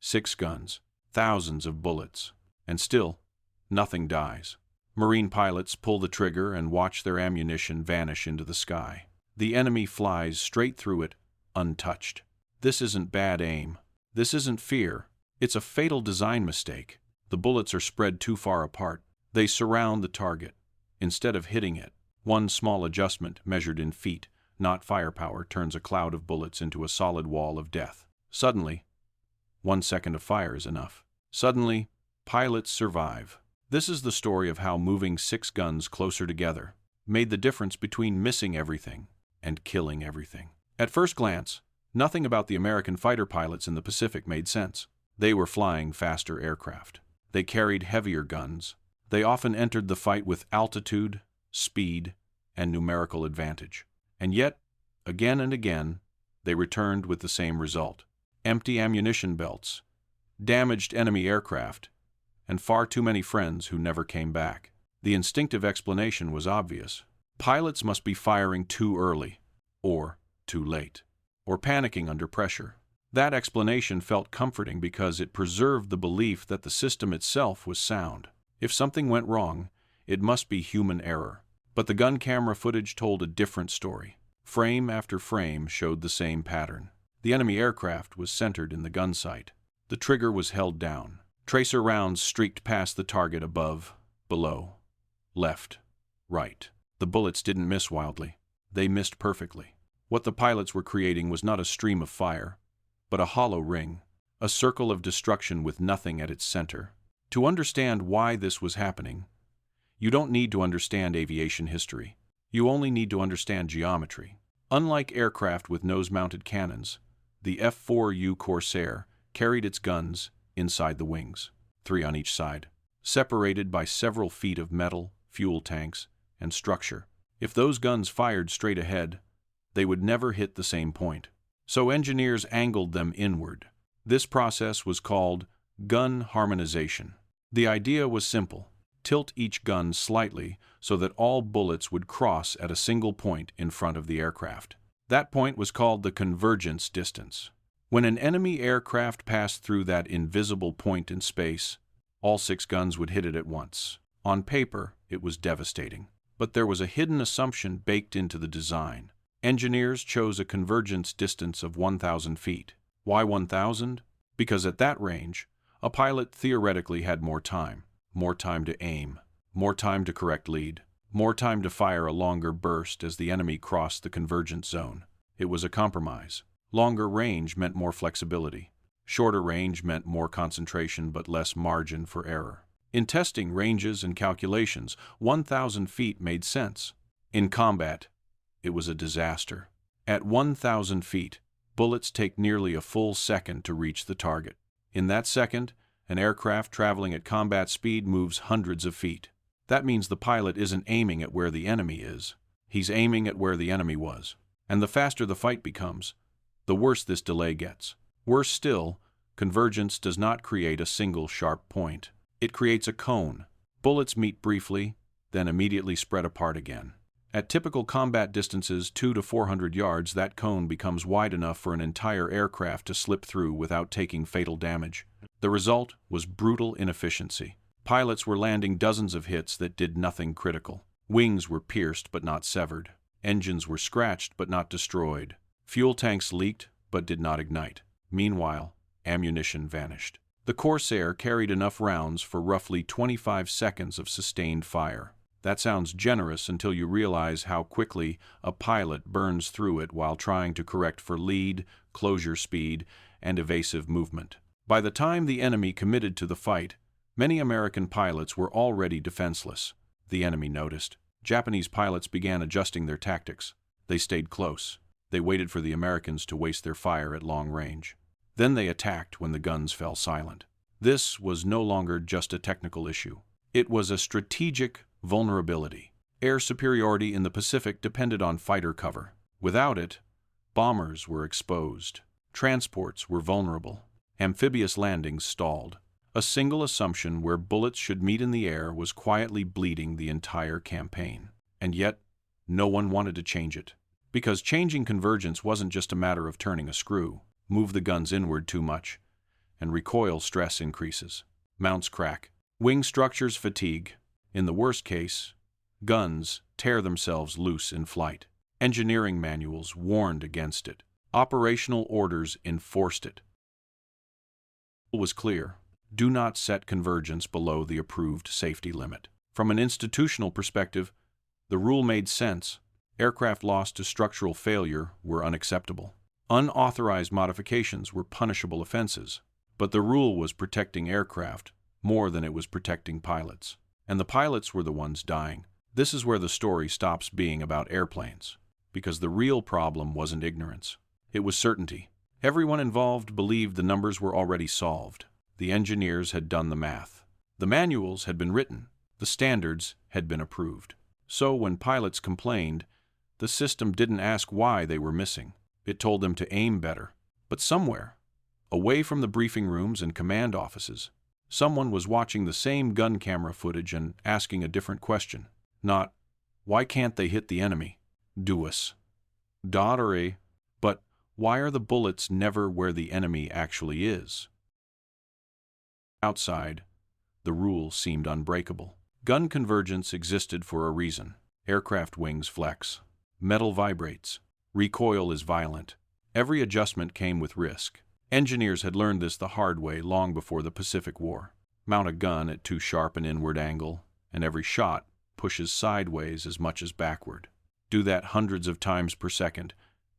6 guns, thousands of bullets, and still, nothing dies. Marine pilots pull the trigger and watch their ammunition vanish into the sky. The enemy flies straight through it, untouched. This isn't bad aim. This isn't fear. It's a fatal design mistake. The bullets are spread too far apart. They surround the target, instead of hitting it. One small adjustment, measured in feet, not firepower, turns a cloud of bullets into a solid wall of death. Suddenly, 1 second of fire is enough. Suddenly, pilots survive. This is the story of how moving 6 guns closer together made the difference between missing everything and killing everything. At first glance, nothing about the American fighter pilots in the Pacific made sense. They were flying faster aircraft. They carried heavier guns. They often entered the fight with altitude, speed, and numerical advantage. And yet, again and again, they returned with the same result: empty ammunition belts, damaged enemy aircraft, and far too many friends who never came back. The instinctive explanation was obvious. Pilots must be firing too early, or too late, or panicking under pressure. That explanation felt comforting because it preserved the belief that the system itself was sound. If something went wrong, it must be human error. But the gun camera footage told a different story. Frame after frame showed the same pattern. The enemy aircraft was centered in the gun sight. The trigger was held down. Tracer rounds streaked past the target above, below, left, right. The bullets didn't miss wildly. They missed perfectly. What the pilots were creating was not a stream of fire, but a hollow ring, a circle of destruction with nothing at its center. To understand why this was happening, you don't need to understand aviation history. You only need to understand geometry. Unlike aircraft with nose-mounted cannons, the F-4U Corsair carried its guns inside the wings, 3 on each side, separated by several feet of metal, fuel tanks, and structure. If those guns fired straight ahead, they would never hit the same point. So engineers angled them inward. This process was called gun harmonization. The idea was simple: tilt each gun slightly so that all bullets would cross at a single point in front of the aircraft. That point was called the convergence distance. When an enemy aircraft passed through that invisible point in space, all 6 guns would hit it at once. On paper, it was devastating. But there was a hidden assumption baked into the design. Engineers chose a convergence distance of 1,000 feet. Why 1,000? Because at that range, a pilot theoretically had more time to aim, more time to correct lead, more time to fire a longer burst as the enemy crossed the convergence zone. It was a compromise. Longer range meant more flexibility. Shorter range meant more concentration but less margin for error. In testing ranges and calculations, 1,000 feet made sense. In combat, it was a disaster. At 1,000 feet, bullets take nearly a full second to reach the target. In that second, an aircraft traveling at combat speed moves hundreds of feet. That means the pilot isn't aiming at where the enemy is. He's aiming at where the enemy was. And the faster the fight becomes, the worse this delay gets. Worse still, convergence does not create a single sharp point. It creates a cone. Bullets meet briefly, then immediately spread apart again. At typical combat distances 200 to 400 yards, that cone becomes wide enough for an entire aircraft to slip through without taking fatal damage. The result was brutal inefficiency. Pilots were landing dozens of hits that did nothing critical. Wings were pierced but not severed. Engines were scratched but not destroyed. Fuel tanks leaked but did not ignite. Meanwhile, ammunition vanished. The Corsair carried enough rounds for roughly 25 seconds of sustained fire. That sounds generous until you realize how quickly a pilot burns through it while trying to correct for lead, closure speed, and evasive movement. By the time the enemy committed to the fight, many American pilots were already defenseless. The enemy noticed. Japanese pilots began adjusting their tactics. They stayed close. They waited for the Americans to waste their fire at long range. Then they attacked when the guns fell silent. This was no longer just a technical issue. It was a strategic vulnerability. Air superiority in the Pacific depended on fighter cover. Without it, bombers were exposed. Transports were vulnerable. Amphibious landings stalled. A single assumption where bullets should meet in the air was quietly bleeding the entire campaign. And yet, no one wanted to change it. Because changing convergence wasn't just a matter of turning a screw, move the guns inward too much, and recoil stress increases. Mounts crack. Wing structures fatigue. In the worst case, guns tear themselves loose in flight. Engineering manuals warned against it. Operational orders enforced it. It was clear. Do not set convergence below the approved safety limit. From an institutional perspective, the rule made sense. Aircraft lost to structural failure were unacceptable. Unauthorized modifications were punishable offenses. But the rule was protecting aircraft more than it was protecting pilots. And the pilots were the ones dying. This is where the story stops being about airplanes. Because the real problem wasn't ignorance. It was certainty. Everyone involved believed the numbers were already solved. The engineers had done the math. The manuals had been written. The standards had been approved. So when pilots complained, the system didn't ask why they were missing. It told them to aim better. But somewhere, away from the briefing rooms and command offices, someone was watching the same gun camera footage and asking a different question. Not, why can't they hit the enemy? Do us. But why are the bullets never where the enemy actually is? Outside, the rule seemed unbreakable. Gun convergence existed for a reason. Aircraft wings flex. Metal vibrates. Recoil is violent. Every adjustment came with risk. Engineers had learned this the hard way long before the Pacific War. Mount a gun at too sharp an inward angle, and every shot pushes sideways as much as backward. Do that hundreds of times per second,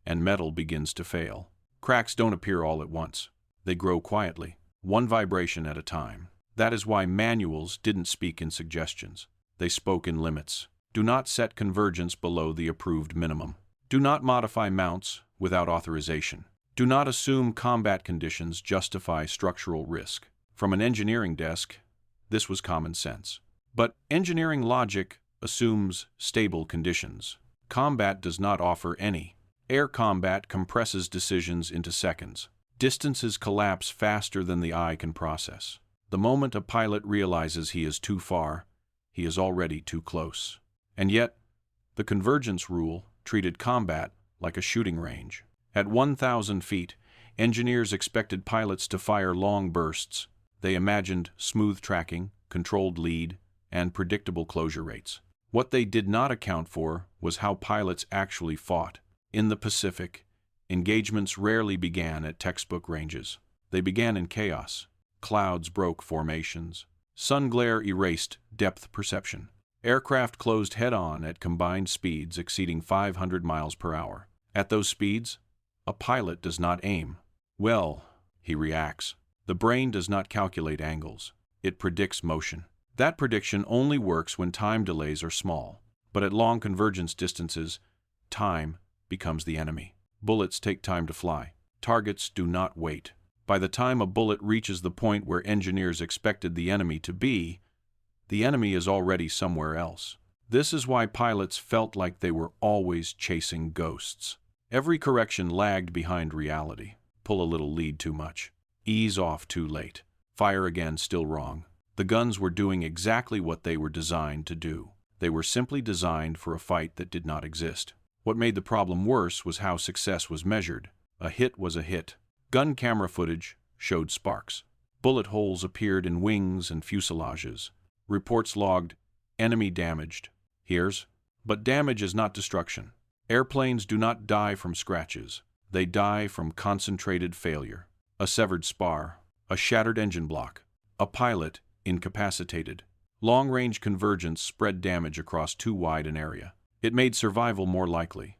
and metal begins to fail. Cracks don't appear all at once. They grow quietly, one vibration at a time. That is why manuals didn't speak in suggestions. They spoke in limits. Do not set convergence below the approved minimum. Do not modify mounts without authorization. Do not assume combat conditions justify structural risk. From an engineering desk, this was common sense. But engineering logic assumes stable conditions. Combat does not offer any. Air combat compresses decisions into seconds. Distances collapse faster than the eye can process. The moment a pilot realizes he is too far, he is already too close. And yet, the convergence rule treated combat like a shooting range. At 1,000 feet, engineers expected pilots to fire long bursts. They imagined smooth tracking, controlled lead, and predictable closure rates. What they did not account for was how pilots actually fought. In the Pacific, engagements rarely began at textbook ranges. They began in chaos. Clouds broke formations. Sun glare erased depth perception. Aircraft closed head-on at combined speeds exceeding 500 miles per hour. At those speeds, a pilot does not aim. Well, he reacts. The brain does not calculate angles. It predicts motion. That prediction only works when time delays are small. But at long convergence distances, time becomes the enemy. Bullets take time to fly. Targets do not wait. By the time a bullet reaches the point where engineers expected the enemy to be, the enemy is already somewhere else. This is why pilots felt like they were always chasing ghosts. Every correction lagged behind reality. Pull a little lead too much. Ease off too late. Fire again still wrong. The guns were doing exactly what they were designed to do. They were simply designed for a fight that did not exist. What made the problem worse was how success was measured. A hit was a hit. Gun camera footage showed sparks. Bullet holes appeared in wings and fuselages. Reports logged, enemy damaged. But damage is not destruction. Airplanes do not die from scratches. They die from concentrated failure. A severed spar, a shattered engine block, a pilot incapacitated. Long-range convergence spread damage across too wide an area. It made survival more likely,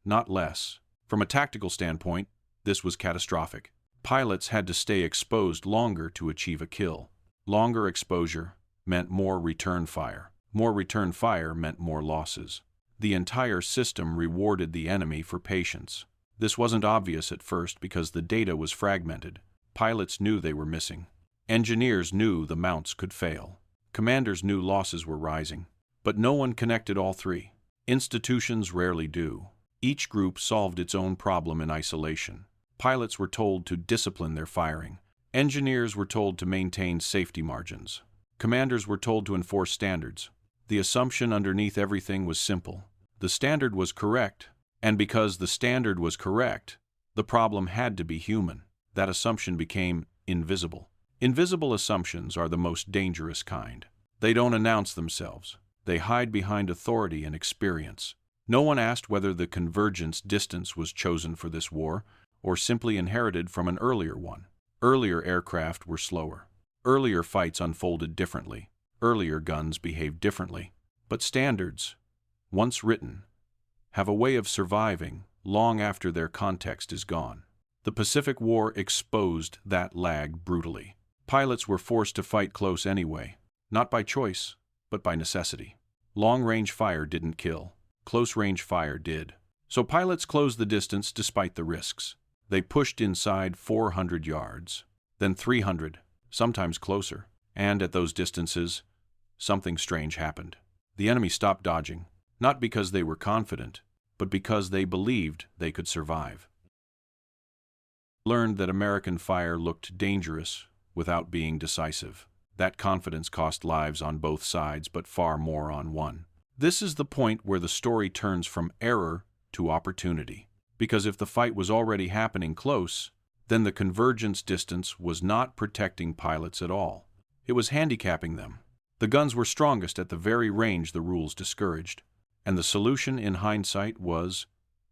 not less. From a tactical standpoint, this was catastrophic. Pilots had to stay exposed longer to achieve a kill. Longer exposure meant more return fire. More return fire meant more losses. The entire system rewarded the enemy for patience. This wasn't obvious at first because the data was fragmented. Pilots knew they were missing. Engineers knew the mounts could fail. Commanders knew losses were rising. But no one connected all three. Institutions rarely do. Each group solved its own problem in isolation. Pilots were told to discipline their firing. Engineers were told to maintain safety margins. Commanders were told to enforce standards. The assumption underneath everything was simple. The standard was correct, and because the standard was correct, the problem had to be human. That assumption became invisible. Invisible assumptions are the most dangerous kind. They don't announce themselves. They hide behind authority and experience. No one asked whether the convergence distance was chosen for this war or simply inherited from an earlier one. Earlier aircraft were slower. Earlier fights unfolded differently. Earlier guns behaved differently. But standards, once written, have a way of surviving long after their context is gone. The Pacific War exposed that lag brutally. Pilots were forced to fight close anyway, not by choice, but by necessity. Long-range fire didn't kill. Close-range fire did. So pilots closed the distance despite the risks. They pushed inside 400 yards, then 300, sometimes closer. And at those distances, something strange happened. The enemy stopped dodging, not because they were confident, but because they believed they could survive. Learned that American fire looked dangerous without being decisive. That confidence cost lives on both sides, but far more on one. This is the point where the story turns from error to opportunity. Because if the fight was already happening close, then the convergence distance was not protecting pilots at all. It was handicapping them. The guns were strongest at the very range the rules discouraged. And the solution in hindsight was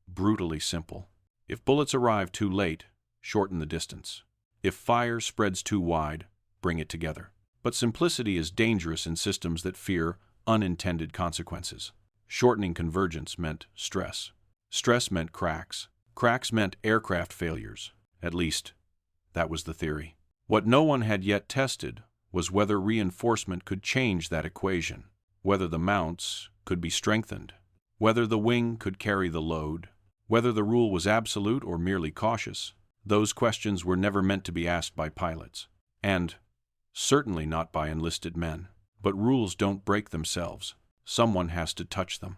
brutally simple. If bullets arrive too late, shorten the distance. If fire spreads too wide, bring it together. But simplicity is dangerous in systems that fear unintended consequences. Shortening convergence meant stress. Stress meant cracks. Cracks meant aircraft failures. At least, that was the theory. What no one had yet tested was whether reinforcement could change that equation, whether the mounts could be strengthened, whether the wing could carry the load, whether the rule was absolute or merely cautious. Those questions were never meant to be asked by pilots, and certainly not by enlisted men. But rules don't break themselves. Someone has to touch them.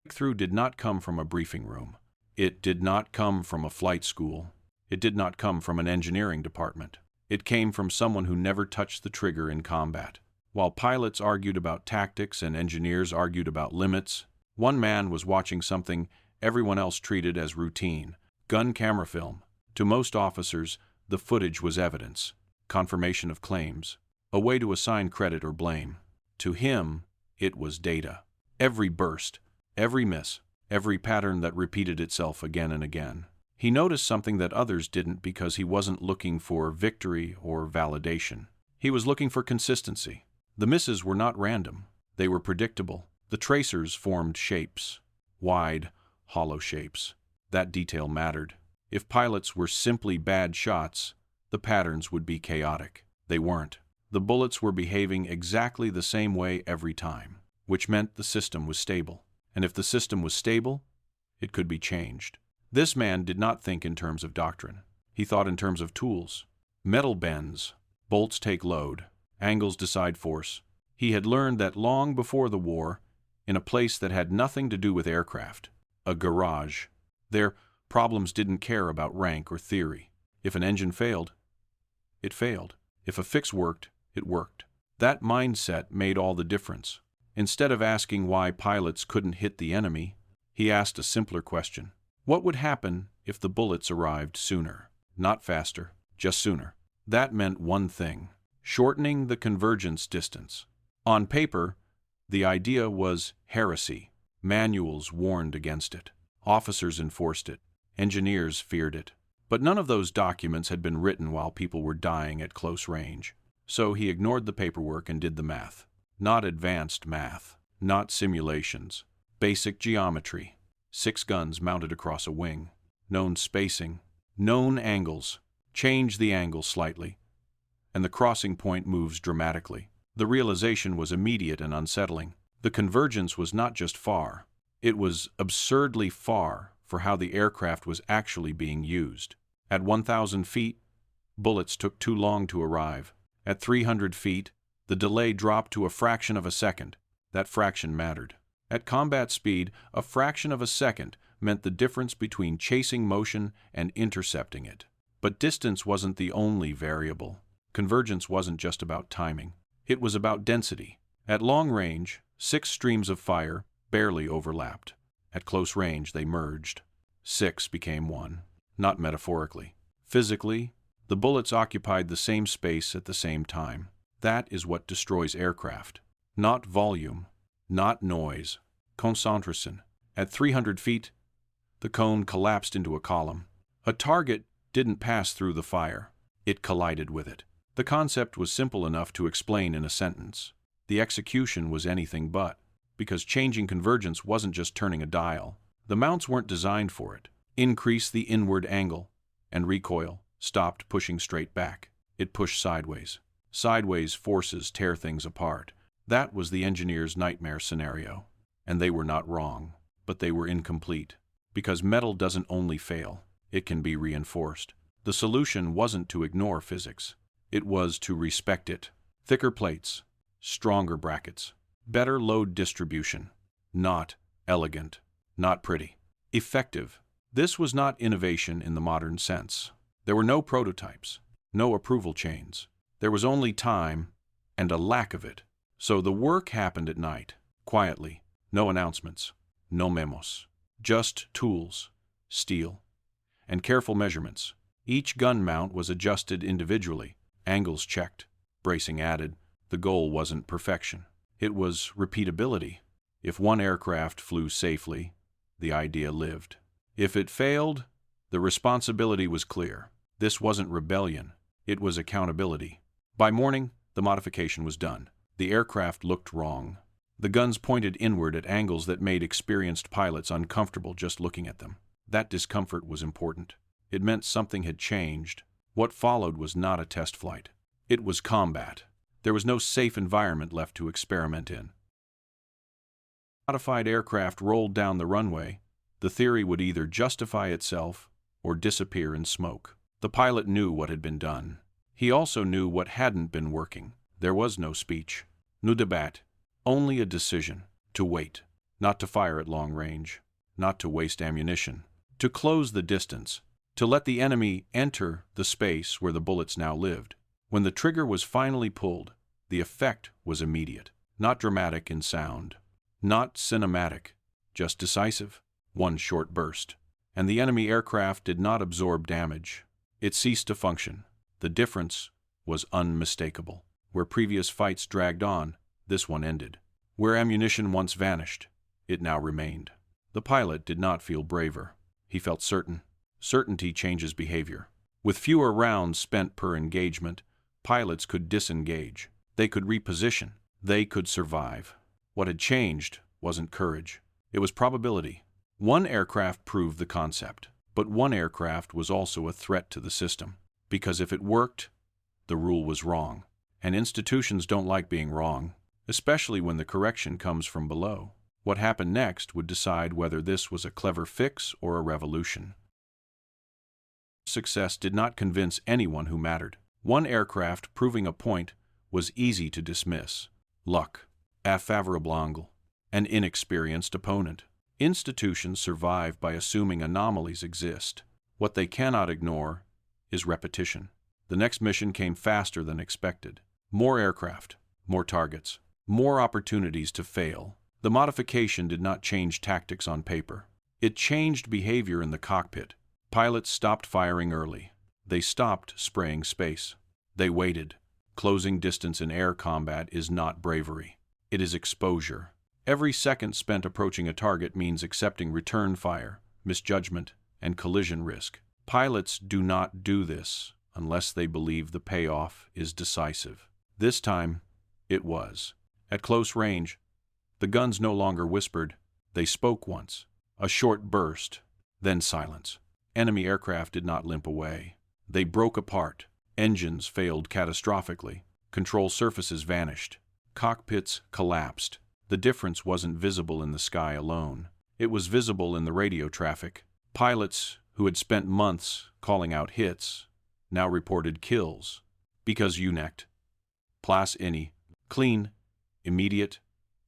Breakthrough did not come from a briefing room. It did not come from a flight school. It did not come from an engineering department. It came from someone who never touched the trigger in combat. While pilots argued about tactics and engineers argued about limits, one man was watching something everyone else treated as routine: gun camera film. To most officers, the footage was evidence, confirmation of claims, a way to assign credit or blame. To him, it was data. Every burst, every miss, every pattern that repeated itself again and again. He noticed something that others didn't because he wasn't looking for victory or validation. He was looking for consistency. The misses were not random. They were predictable. The tracers formed shapes, wide, hollow shapes. That detail mattered. If pilots were simply bad shots, the patterns would be chaotic. They weren't. The bullets were behaving exactly the same way every time, which meant the system was stable. And if the system was stable, it could be changed. This man did not think in terms of doctrine. He thought in terms of tools. Metal bends, bolts take load, angles decide force. He had learned that long before the war, in a place that had nothing to do with aircraft, a garage. Their problems didn't care about rank or theory. If an engine failed, it failed. If a fix worked, it worked. That mindset made all the difference. Instead of asking why pilots couldn't hit the enemy, he asked a simpler question. What would happen if the bullets arrived sooner? Not faster, just sooner. That meant one thing: shortening the convergence distance. On paper, the idea was heresy. Manuals warned against it. Officers enforced it. Engineers feared it. But none of those documents had been written while people were dying at close range. So he ignored the paperwork and did the math. Not advanced math, not simulations. Basic geometry. 6 guns mounted across a wing. Known spacing. Known angles. Change the angle slightly, and the crossing point moves dramatically. The realization was immediate and unsettling. The convergence was not just far. It was absurdly far for how the aircraft was actually being used. At 1,000 feet, bullets took too long to arrive. At 300 feet, the delay dropped to a fraction of a second. That fraction mattered. At combat speed, a fraction of a second meant the difference between chasing motion and intercepting it. But distance wasn't the only variable. Convergence wasn't just about timing. It was about density. At long range, 6 streams of fire barely overlapped. At close range, they merged. 6 became 1. Not metaphorically. Physically, The bullets occupied the same space at the same time. That is what destroys aircraft. Not volume, not noise. Concentration. At 300 feet, the cone collapsed into a column. A target didn't pass through the fire. It collided with it. The concept was simple enough to explain in a sentence. The execution was anything but, because changing convergence wasn't just turning a dial. The mounts weren't designed for it. Increase the inward angle, and recoil stopped pushing straight back. It pushed sideways. Sideways forces tear things apart. That was the engineer's nightmare scenario. And they were not wrong, but they were incomplete. Because metal doesn't only fail, it can be reinforced. The solution wasn't to ignore physics. It was to respect it. Thicker plates, stronger brackets, better load distribution. Not elegant, not pretty. Effective. This was not innovation in the modern sense. There were no prototypes, no approval chains. There was only time and a lack of it. So the work happened at night, quietly. No announcements, no memos. Just tools, steel, and careful measurements. Each gun mount was adjusted individually, angles checked, bracing added. The goal wasn't perfection. It was repeatability. If one aircraft flew safely, the idea lived. If it failed, the responsibility was clear. This wasn't rebellion. It was accountability. By morning, the modification was done. The aircraft looked wrong. The guns pointed inward at angles that made experienced pilots uncomfortable just looking at them. That discomfort was important. It meant something had changed. What followed was not a test flight. It was combat. There was no safe environment left to experiment in. Modified aircraft rolled down the runway. The theory would either justify itself or disappear in smoke. The pilot knew what had been done. He also knew what hadn't been working. There was no speech, no debate, only a decision to wait, not to fire at long range, not to waste ammunition, to close the distance, to let the enemy enter the space where the bullets now lived. When the trigger was finally pulled, the effect was immediate, not dramatic in sound, not cinematic, just decisive. One short burst, and the enemy aircraft did not absorb damage. It ceased to function. The difference was unmistakable. Where previous fights dragged on, this one ended. Where ammunition once vanished, it now remained. The pilot did not feel braver. He felt certain. Certainty changes behavior. With fewer rounds spent per engagement, pilots could disengage. They could reposition. They could survive. What had changed wasn't courage. It was probability. One aircraft proved the concept, but one aircraft was also a threat to the system. Because if it worked, the rule was wrong. And institutions don't like being wrong, especially when the correction comes from below. What happened next would decide whether this was a clever fix or a revolution. Success did not convince anyone who mattered. One aircraft proving a point was easy to dismiss. Luck, a favorable angle, an inexperienced opponent. Institutions survive by assuming anomalies exist. What they cannot ignore is repetition. The next mission came faster than expected. More aircraft, more targets, more opportunities to fail. The modification did not change tactics on paper. It changed behavior in the cockpit. Pilots stopped firing early. They stopped spraying space. They waited. Closing distance in air combat is not bravery. It is exposure. Every second spent approaching a target means accepting return fire, misjudgment, and collision risk. Pilots do not do this unless they believe the payoff is decisive. This time, it was. At close range, the guns no longer whispered. They spoke once. A short burst, then silence. Enemy aircraft did not limp away. They broke apart. Engines failed catastrophically. Control surfaces vanished. Cockpits collapsed. The difference wasn't visible in the sky alone. It was visible in the radio traffic. Pilots who had spent months calling out hits now reported kills. Because UNECT. Place ini. Clean, immediate,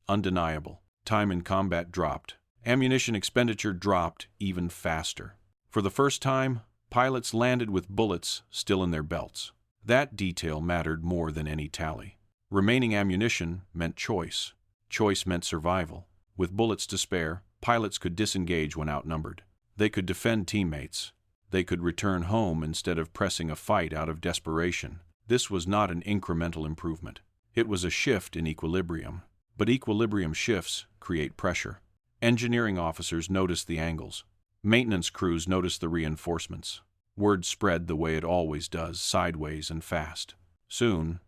undeniable. Time in combat dropped. Ammunition expenditure dropped even faster. For the first time, pilots landed with bullets still in their belts. That detail mattered more than any tally. Remaining ammunition meant choice. Choice meant survival. With bullets to spare, pilots could disengage when outnumbered. They could defend teammates. They could return home instead of pressing a fight out of desperation. This was not an incremental improvement. It was a shift in equilibrium. But equilibrium shifts create pressure. Engineering officers noticed the angles. Maintenance crews noticed the reinforcements. Word spread the way it always does, sideways and fast. Soon,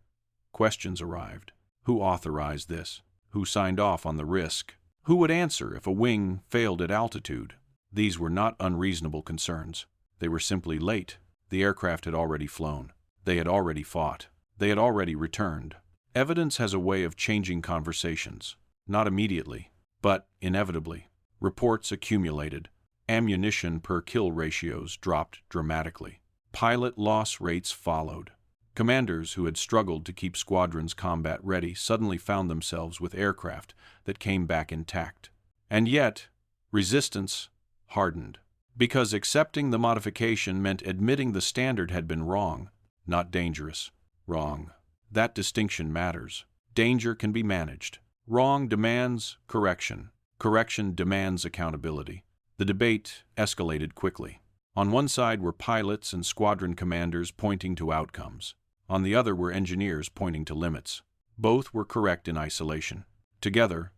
questions arrived. Who authorized this? Who signed off on the risk? Who would answer if a wing failed at altitude? These were not unreasonable concerns. They were simply late. The aircraft had already flown. They had already fought. They had already returned. Evidence has a way of changing conversations. Not immediately, but inevitably. Reports accumulated. Ammunition per kill ratios dropped dramatically. Pilot loss rates followed. Commanders who had struggled to keep squadrons combat ready suddenly found themselves with aircraft that came back intact. And yet, resistance hardened. Because accepting the modification meant admitting the standard had been wrong, not dangerous. Wrong. That distinction matters. Danger can be managed. Wrong demands correction. Correction demands accountability. The debate escalated quickly. On one side were pilots and squadron commanders pointing to outcomes. On the other were engineers pointing to limits. Both were correct in isolation. Together,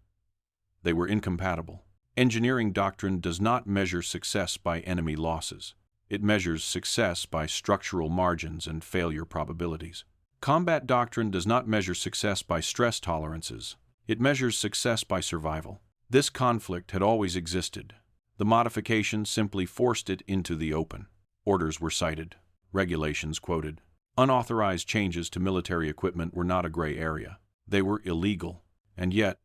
they were incompatible. Engineering doctrine does not measure success by enemy losses. It measures success by structural margins and failure probabilities. Combat doctrine does not measure success by stress tolerances. It measures success by survival. This conflict had always existed. The modification simply forced it into the open. Orders were cited. Regulations quoted. Unauthorized changes to military equipment were not a gray area. They were illegal. And yet,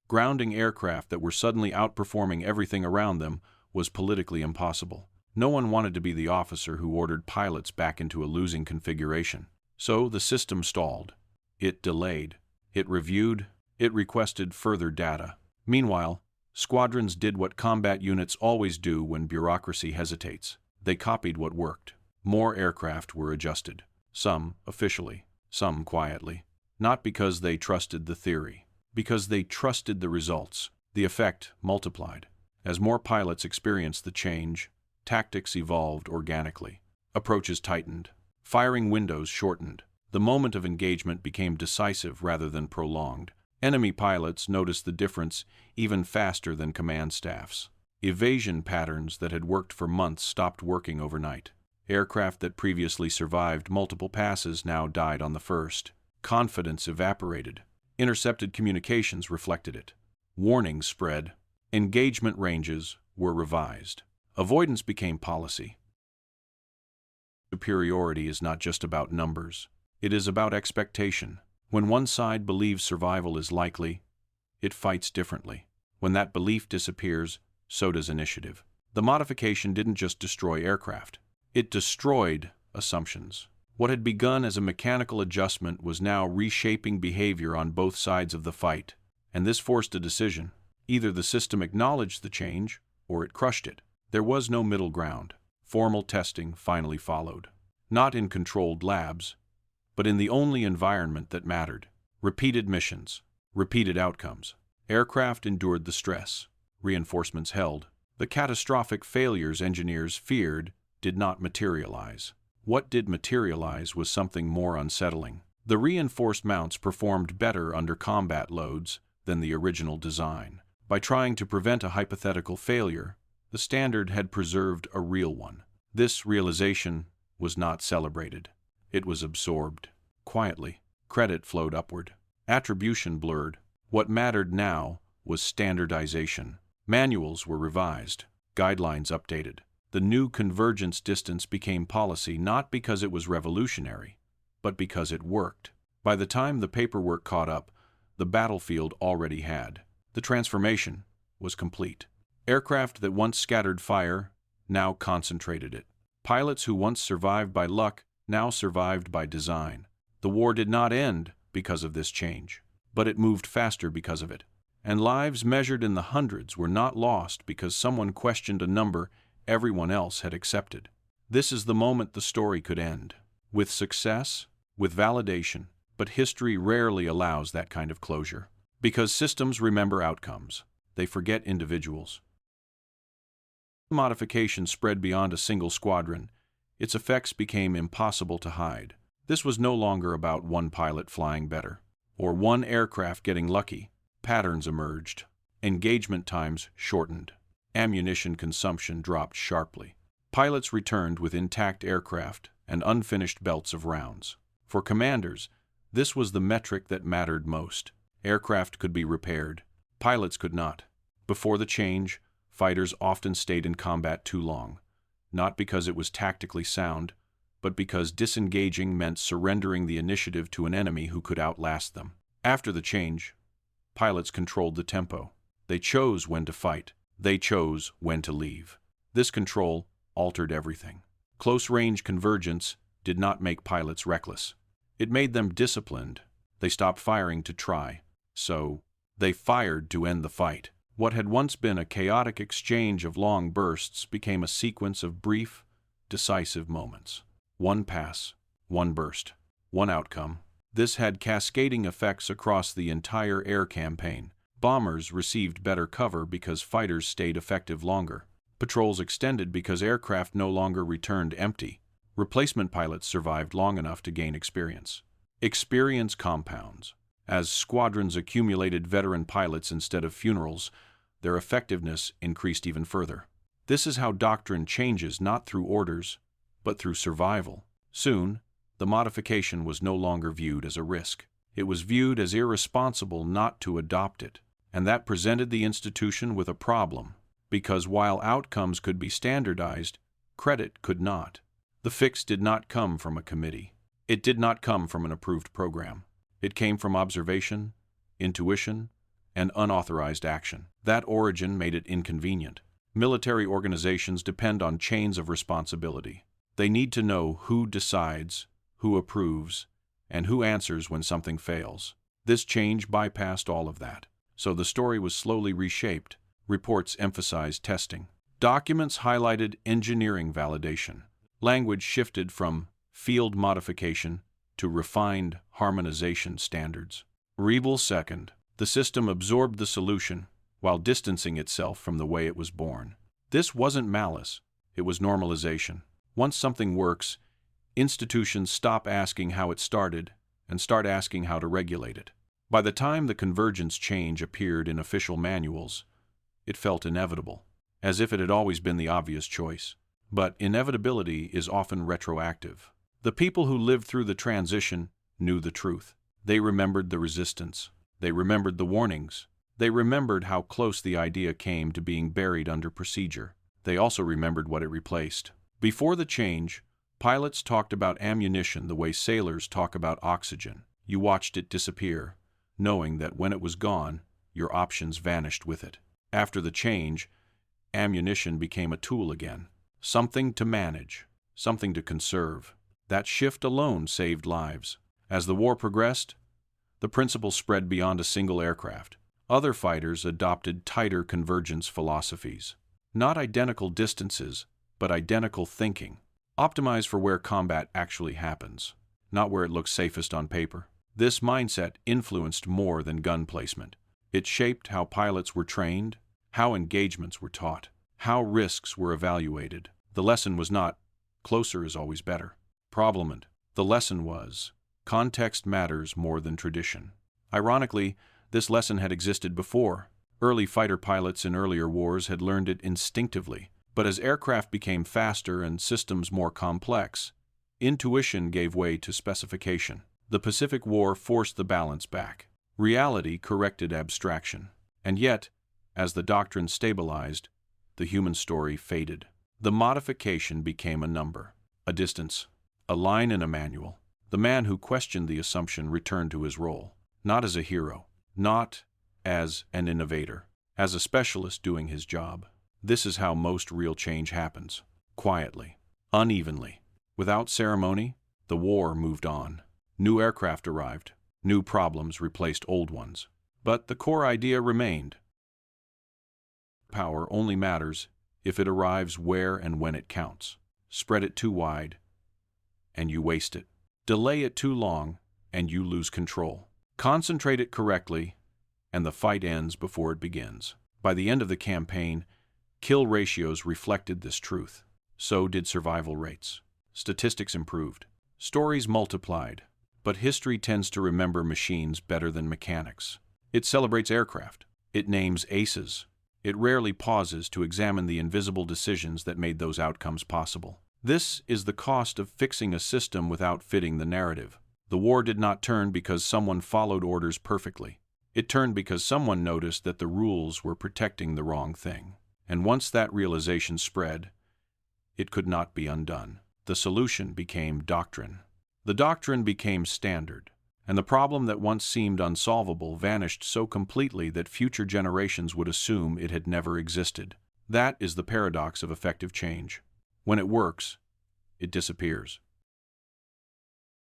grounding aircraft that were suddenly outperforming everything around them was politically impossible. No one wanted to be the officer who ordered pilots back into a losing configuration. So the system stalled. It delayed. It reviewed. It requested further data. Meanwhile, squadrons did what combat units always do when bureaucracy hesitates. They copied what worked. More aircraft were adjusted. Some officially, some quietly. Not because they trusted the theory. Because they trusted the results. The effect multiplied. As more pilots experienced the change, tactics evolved organically. Approaches tightened. Firing windows shortened. The moment of engagement became decisive rather than prolonged. Enemy pilots noticed the difference even faster than command staffs. Evasion patterns that had worked for months stopped working overnight. Aircraft that previously survived multiple passes now died on the first. Confidence evaporated. Intercepted communications reflected it. Warnings spread. Engagement ranges were revised. Avoidance became policy. Superiority is not just about numbers. It is about expectation. When one side believes survival is likely, it fights differently. When that belief disappears, so does initiative. The modification didn't just destroy aircraft. It destroyed assumptions. What had begun as a mechanical adjustment was now reshaping behavior on both sides of the fight, and this forced a decision. Either the system acknowledged the change, or it crushed it. There was no middle ground. Formal testing finally followed. Not in controlled labs, but in the only environment that mattered. Repeated missions, repeated outcomes. Aircraft endured the stress. Reinforcements held. The catastrophic failures engineers feared did not materialize. What did materialize was something more unsettling. The reinforced mounts performed better under combat loads than the original design. By trying to prevent a hypothetical failure, the standard had preserved a real one. This realization was not celebrated. It was absorbed. Quietly, credit flowed upward. Attribution blurred. What mattered now was standardization. Manuals were revised. Guidelines updated. The new convergence distance became policy not because it was revolutionary, but because it worked. By the time the paperwork caught up, the battlefield already had. The transformation was complete. Aircraft that once scattered fire now concentrated it. Pilots who once survived by luck now survived by design. The war did not end because of this change, but it moved faster because of it. And lives measured in the hundreds were not lost because someone questioned a number everyone else had accepted. This is the moment the story could end. With success, with validation, but history rarely allows that kind of closure. Because systems remember outcomes. They forget individuals. Modification spread beyond a single squadron, its effects became impossible to hide. This was no longer about one pilot flying better, or one aircraft getting lucky. Patterns emerged. Engagement times shortened. Ammunition consumption dropped sharply. Pilots returned with intact aircraft and unfinished belts of rounds. For commanders, this was the metric that mattered most. Aircraft could be repaired. Pilots could not. Before the change, fighters often stayed in combat too long, not because it was tactically sound, but because disengaging meant surrendering the initiative to an enemy who could outlast them. After the change, pilots controlled the tempo. They chose when to fight. They chose when to leave. This control altered everything. Close-range convergence did not make pilots reckless. It made them disciplined. They stopped firing to try. So, they fired to end the fight. What had once been a chaotic exchange of long bursts became a sequence of brief, decisive moments. One pass, one burst, one outcome. This had cascading effects across the entire air campaign. Bombers received better cover because fighters stayed effective longer. Patrols extended because aircraft no longer returned empty. Replacement pilots survived long enough to gain experience. Experience compounds. As squadrons accumulated veteran pilots instead of funerals, their effectiveness increased even further. This is how doctrine changes, not through orders, but through survival. Soon, the modification was no longer viewed as a risk. It was viewed as irresponsible not to adopt it. And that presented the institution with a problem, because while outcomes could be standardized, credit could not. The fix did not come from a committee. It did not come from an approved program. It came from observation, intuition, and unauthorized action. That origin made it inconvenient. Military organizations depend on chains of responsibility. They need to know who decides, who approves, and who answers when something fails. This change bypassed all of that. So the story was slowly reshaped. Reports emphasized testing. Documents highlighted engineering validation. Language shifted from field modification to refined harmonization standards. Rebel second. The system absorbed the solution while distancing itself from the way it was born. This wasn't malice. It was normalization. Once something works, institutions stop asking how it started and start asking how to regulate it. By the time the convergence change appeared in official manuals, it felt inevitable, as if it had always been the obvious choice. But inevitability is often retroactive. The people who lived through the transition knew the truth. They remembered the resistance. They remembered the warnings. They remembered how close the idea came to being buried under procedure. They also remembered what it replaced. Before the change, pilots talked about ammunition the way sailors talk about oxygen. You watched it disappear, knowing that when it was gone, your options vanished with it. After the change, ammunition became a tool again. Something to manage, something to conserve. That shift alone saved lives. As the war progressed, the principle spread beyond a single aircraft. Other fighters adopted tighter convergence philosophies. Not identical distances, but identical thinking. Optimize for where combat actually happens, not where it looks safest on paper. This mindset influenced more than gun placement. It shaped how pilots were trained, how engagements were taught, how risks were evaluated. The lesson was not, closer is always better. Problemed. The lesson was, context matters more than tradition. Ironically, this lesson had existed before. Early fighter pilots in earlier wars had learned it instinctively. But as aircraft became faster and systems more complex, intuition gave way to specification. The Pacific War forced the balance back. Reality corrected abstraction. And yet, as the doctrine stabilized, the human story faded. The modification became a number, a distance, a line in a manual. The man who questioned the assumption returned to his role, not as a hero, not as an innovator, as a specialist doing his job. This is how most real change happens. Quietly, unevenly. Without ceremony, the war moved on. New aircraft arrived. New problems replaced old ones. But the core idea remained. Power only matters if it arrives where and when it counts. Spread it too wide, and you waste it. Delay it too long, and you lose control. Concentrate it correctly, and the fight ends before it begins. By the end of the campaign, kill ratios reflected this truth. So did survival rates. statistics improved. Stories multiplied. But history tends to remember machines better than mechanics. It celebrates aircraft. It names aces. It rarely pauses to examine the invisible decisions that made those outcomes possible. This is the cost of fixing a system without fitting the narrative. The war did not turn because someone followed orders perfectly. It turned because someone noticed that the rules were protecting the wrong thing. And once that realization spread, it could not be undone. The solution became doctrine. The doctrine became standard, and the problem that once seemed unsolvable vanished so completely that future generations would assume it had never existed. That is the paradox of effective change. When it works, it disappears.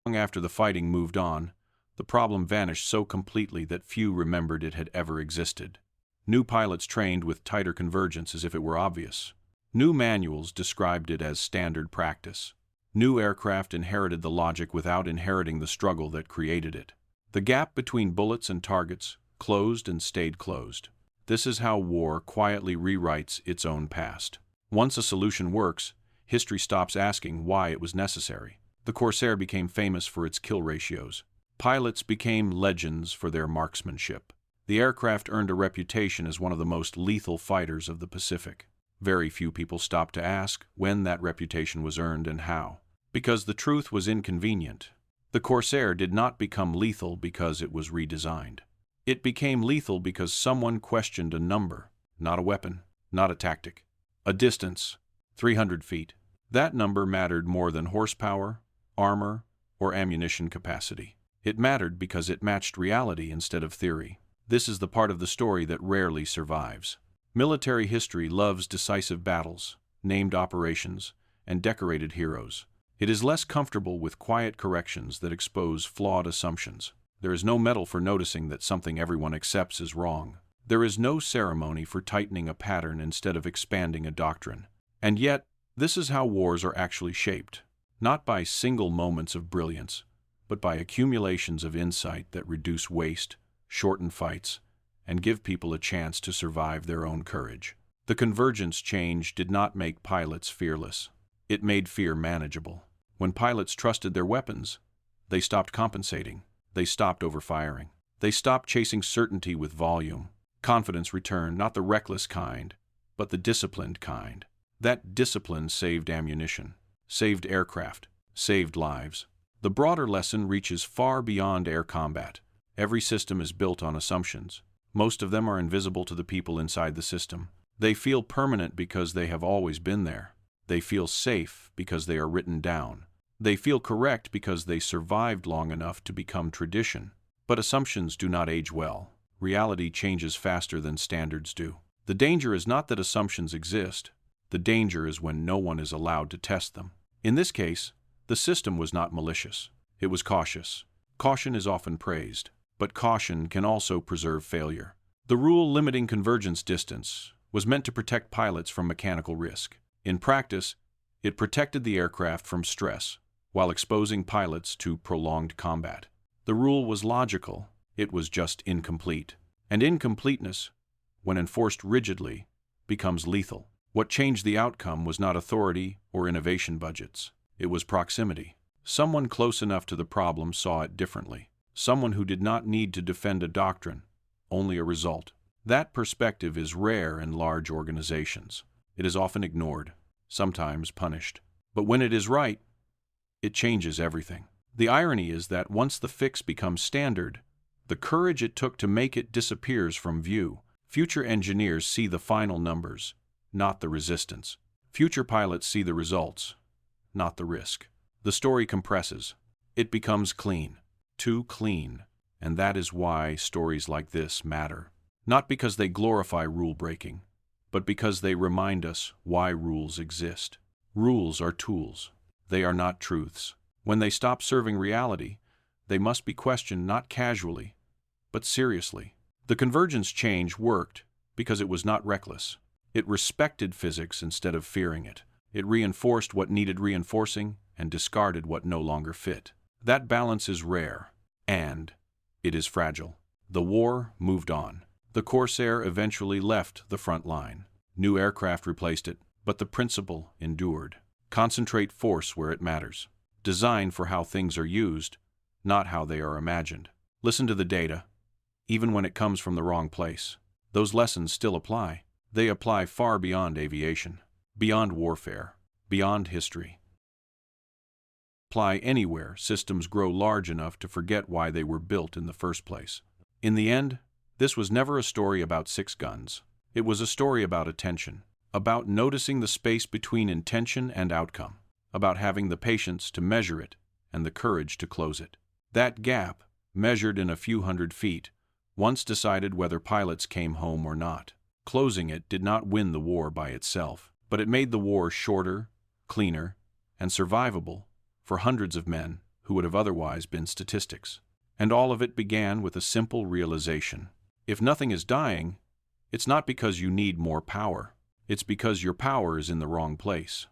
Long after the fighting moved on, the problem vanished so completely that few remembered it had ever existed. New pilots trained with tighter convergence as if it were obvious. New manuals described it as standard practice. New aircraft inherited the logic without inheriting the struggle that created it. The gap between bullets and targets closed and stayed closed. This is how war quietly rewrites its own past. Once a solution works, history stops asking why it was necessary. The Corsair became famous for its kill ratios. Pilots became legends for their marksmanship. The aircraft earned a reputation as one of the most lethal fighters of the Pacific. Very few people stopped to ask when that reputation was earned and how. Because the truth was inconvenient. The Corsair did not become lethal because it was redesigned. It became lethal because someone questioned a number, not a weapon, not a tactic. A distance, 300 feet. That number mattered more than horsepower, armor, or ammunition capacity. It mattered because it matched reality instead of theory. This is the part of the story that rarely survives. Military history loves decisive battles, named operations, and decorated heroes. It is less comfortable with quiet corrections that expose flawed assumptions. There is no medal for noticing that something everyone accepts is wrong. There is no ceremony for tightening a pattern instead of expanding a doctrine. And yet, this is how wars are actually shaped. Not by single moments of brilliance, but by accumulations of insight that reduce waste, shorten fights, and give people a chance to survive their own courage. The Convergence change did not make pilots fearless. It made fear manageable. When pilots trusted their weapons, they stopped compensating. They stopped overfiring. They stopped chasing certainty with volume. Confidence returned, not the reckless kind, but the disciplined kind. That discipline saved ammunition, saved aircraft, saved lives. The broader lesson reaches far beyond air combat. Every system is built on assumptions. Most of them are invisible to the people inside the system. They feel permanent because they have always been there. They feel safe because they are written down. They feel correct because they survived long enough to become tradition. But assumptions do not age well. Reality changes faster than standards do. The danger is not that assumptions exist. The danger is when no one is allowed to test them. In this case, the system was not malicious. It was cautious. Caution is often praised, but caution can also preserve failure. The rule limiting convergence distance was meant to protect pilots from mechanical risk. In practice, it protected the aircraft from stress, while exposing pilots to prolonged combat. The rule was logical, it was just incomplete. And incompleteness, when enforced rigidly, becomes lethal. What changed the outcome was not authority or innovation budgets. It was proximity. Someone close enough to the problem saw it differently. Someone who did not need to defend a doctrine, only a result. That perspective is rare in large organizations. It is often ignored, sometimes punished. But when it is right, it changes everything. The irony is that once the fix becomes standard, the courage it took to make it disappears from view. Future engineers see the final numbers, not the resistance. Future pilots see the results, not the risk. The story compresses. It becomes clean, too clean, and that is why stories like this matter. Not because they glorify rule-breaking, but because they remind us why rules exist. Rules are tools. They are not truths. When they stop serving reality, they must be questioned not casually, but seriously. The convergence change worked because it was not reckless. It respected physics instead of fearing it. It reinforced what needed reinforcing and discarded what no longer fit. That balance is rare, and it is fragile. The war moved on. The Corsair eventually left the front line. New aircraft replaced it, but the principle endured. Concentrate force where it matters. Design for how things are used, not how they are imagined. Listen to the data, even when it comes from the wrong place. Those lessons still apply. They apply far beyond aviation, beyond warfare, beyond history. Apply anywhere systems grow large enough to forget why they were built in the first place. In the end, this was never a story about 6 guns. It was a story about attention, about noticing the space between intention and outcome, about having the patience to measure it and the courage to close it. That gap, measured in a few hundred feet, once decided whether pilots came home or not. Closing it did not win the war by itself, but it made the war shorter, cleaner, and survivable for hundreds of men who would have otherwise been statistics. And all of it began with a simple realization. If nothing is dying, it's not because you need more power. It's because your power is in the wrong place.